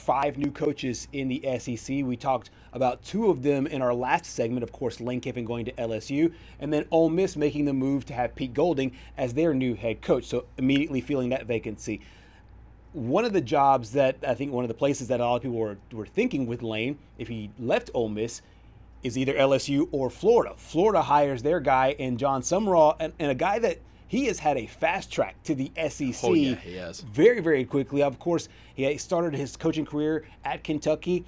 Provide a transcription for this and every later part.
5 new coaches in the SEC. We talked about 2 of them in our last segment. Of course, Lane Kiffin going to LSU, and then Ole Miss making the move to have Pete Golding as their new head coach. So immediately feeling that vacancy. One of the jobs that I think one of the places that a lot of people were thinking with Lane, if he left Ole Miss, is either LSU or Florida. Florida hires their guy in Jon Sumrall, and a guy that he has had a fast track to the SEC. Oh, yeah, he has. Very, very quickly. Of course, he started his coaching career at Kentucky,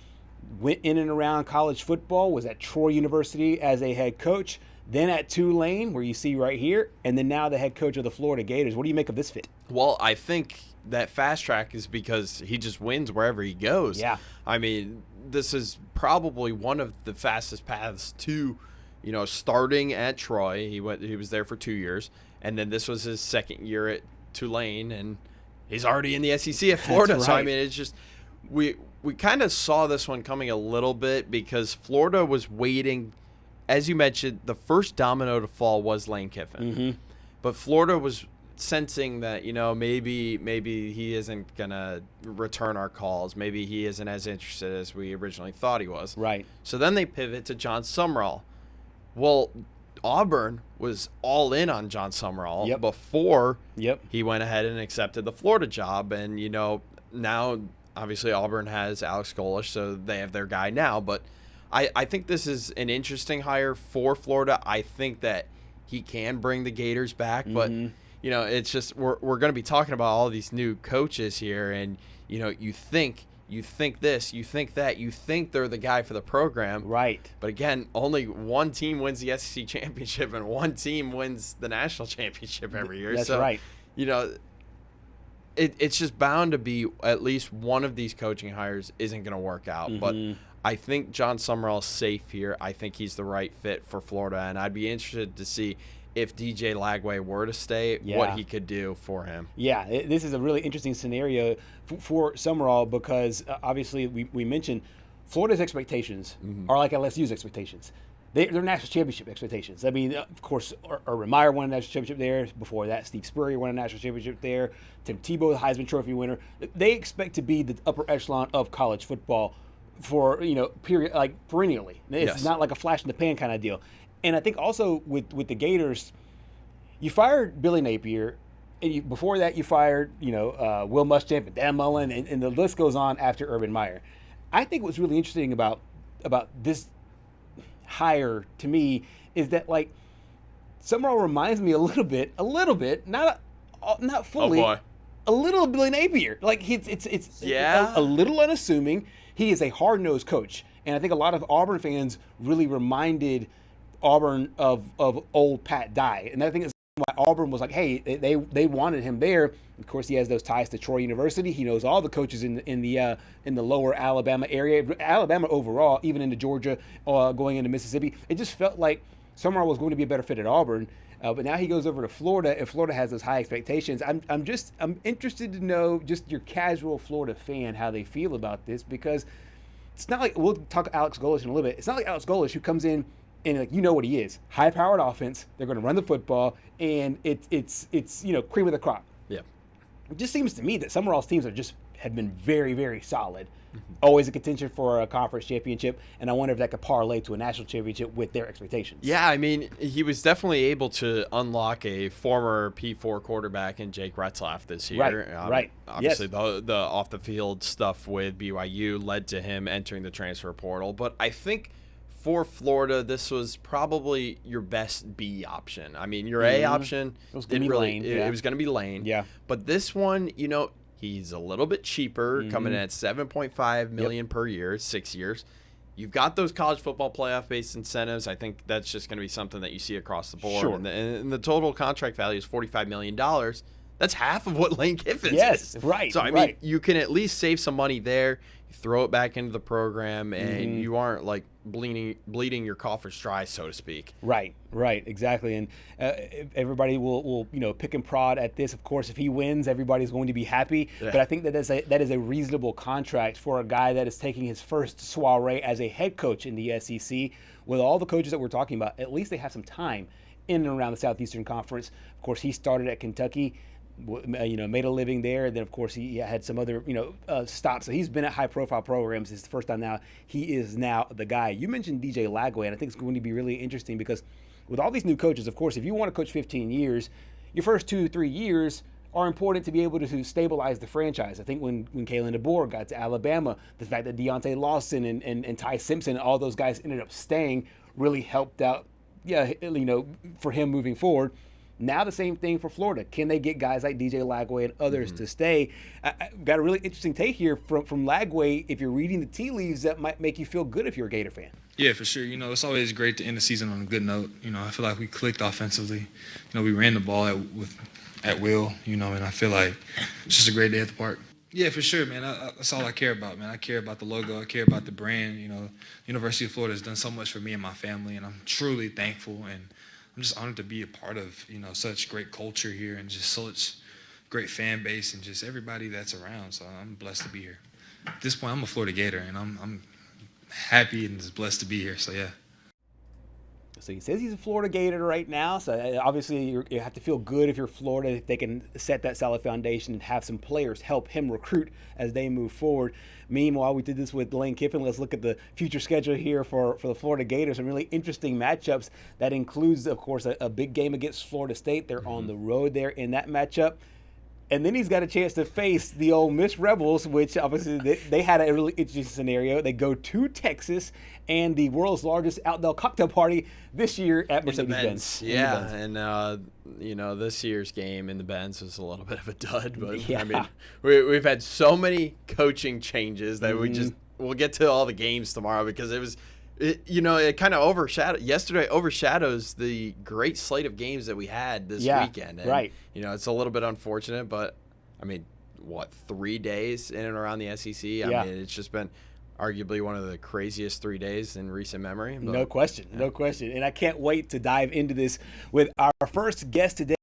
went in and around college football, was at Troy University as a head coach, then at Tulane, where you see right here, and then now the head coach of the Florida Gators. What do you make of this fit? Well, I think that fast track is because he just wins wherever he goes. Yeah. I mean, this is probably one of the fastest paths to, starting at Troy. He was there for 2 years, and then this was his second year at Tulane, and he's already in the SEC at Florida. That's right. So I right. mean, it's just we kind of saw this one coming a little bit because Florida was waiting. As you mentioned, the first domino to fall was Lane Kiffin, Mm-hmm. but Florida was sensing that maybe he isn't gonna return our calls, maybe he isn't as interested as we originally thought he was. Right. So then they pivot to Jon Sumrall. Well, Auburn was all in on Jon Sumrall before he went ahead and accepted the Florida job, and now obviously Auburn has Alex Golesh, so they have their guy now. But I think this is an interesting hire for Florida. I think that he can bring the Gators back, but it's just we're going to be talking about all these new coaches here, and you think this, you think that, you think they're the guy for the program, right? But again, only one team wins the SEC championship, and one team wins the national championship every year. That's right. It's just bound to be at least one of these coaching hires isn't going to work out, but. I think Jon Sumrall is safe here. I think he's the right fit for Florida, and I'd be interested to see if DJ Lagway were to stay, what he could do for him. Yeah, this is a really interesting scenario for Sumrall because obviously we mentioned Florida's expectations are like LSU's expectations. They're national championship expectations. I mean, of course, Urban Meyer won a national championship there. Before that, Steve Spurrier won a national championship there. Tim Tebow, the Heisman Trophy winner. They expect to be the upper echelon of college football for period, like perennially. It's not like a flash in the pan kind of deal. And I think also with the Gators, you fired Billy Napier, and before that you fired Will Muschamp and Dan Mullen, and the list goes on after Urban Meyer. I think what's really interesting about this hire to me is that like Sumrall reminds me a little bit, not fully. Oh boy. A little Billy Napier. Like it's a little unassuming. He is a hard-nosed coach, and I think a lot of Auburn fans really reminded Auburn of old Pat Dye, and I think it's why Auburn was like, hey, they wanted him there. Of course, he has those ties to Troy University. He knows all the coaches in the lower Alabama area, Alabama overall, even into Georgia, going into Mississippi. It just felt like Sumrall was going to be a better fit at Auburn. But now he goes over to Florida, and Florida has those high expectations. I'm interested to know just your casual Florida fan how they feel about this, because it's not like, we'll talk Alex Golesh in a little bit. It's not like Alex Golesh who comes in and what he is, high-powered offense. They're going to run the football, and it's cream of the crop. Yeah. It just seems to me that Sumrall's teams have been very, very solid. Always a contention for a conference championship, and I wonder if that could parlay to a national championship with their expectations. Yeah, I mean, he was definitely able to unlock a former P4 quarterback in Jake Retzlaff this year. Right. Obviously, the off-the-field stuff with BYU led to him entering the transfer portal, but I think for Florida, this was probably your best B option. I mean, your A option didn't really. It was going to be Lane. Yeah. But this one, he's a little bit cheaper, coming in at $7.5 million per year, 6 years. You've got those college football playoff-based incentives. I think that's just going to be something that you see across the board. Sure. And the total contract value is $45 million. That's half of what Lane Kiffin's is. Yes, right. So, I mean, you can at least save some money there. You throw it back into the program, and you aren't, like, bleeding your coffers dry, so to speak. Right, exactly. And everybody will pick and prod at this. Of course, if he wins, everybody's going to be happy. Yeah. But I think that is a reasonable contract for a guy that is taking his first soiree as a head coach in the SEC. With all the coaches that we're talking about, at least they have some time in and around the Southeastern Conference. Of course, he started at Kentucky. made a living there. And then, of course, he had some other, stops. So he's been at high-profile programs. It's the first time now he is now the guy. You mentioned DJ Lagway, and I think it's going to be really interesting because with all these new coaches, of course, if you want to coach 15 years, your first 2-3 years are important to be able to stabilize the franchise. I think when Kalen DeBoer got to Alabama, the fact that Deontay Lawson and Ty Simpson, all those guys ended up staying really helped out, for him moving forward. Now the same thing for Florida. Can they get guys like DJ Lagway and others to stay? I got a really interesting take here from Lagway. If you're reading the tea leaves, that might make you feel good if you're a Gator fan. Yeah, for sure. It's always great to end the season on a good note. I feel like we clicked offensively. We ran the ball at will, and I feel like it's just a great day at the park. Yeah, for sure, man. That's all I care about, man. I care about the logo. I care about the brand. University of Florida has done so much for me and my family, and I'm truly thankful. And I'm just honored to be a part of, such great culture here and just such great fan base and just everybody that's around. So I'm blessed to be here. At this point, I'm a Florida Gator, and I'm happy and just blessed to be here. So, yeah. So he says he's a Florida Gator right now. So obviously you have to feel good if you're Florida, if they can set that solid foundation and have some players help him recruit as they move forward. Meanwhile, we did this with Lane Kiffin. Let's look at the future schedule here for the Florida Gators. Some really interesting matchups. That includes, of course, a big game against Florida State. They're on the road there in that matchup. And then he's got a chance to face the Ole Miss Rebels, which obviously they had a really interesting scenario. They go to Texas and the world's largest outdoor cocktail party this year at Mercedes-Benz. Yeah, and this year's game in the Benz was a little bit of a dud. But, yeah. I mean, we've had so many coaching changes that we'll get to all the games tomorrow because it kind of overshadows the great slate of games that we had this weekend. And, right. It's a little bit unfortunate, but I mean, 3 days in and around the SEC? I mean, it's just been arguably one of the craziest 3 days in recent memory. But, no question. And I can't wait to dive into this with our first guest today.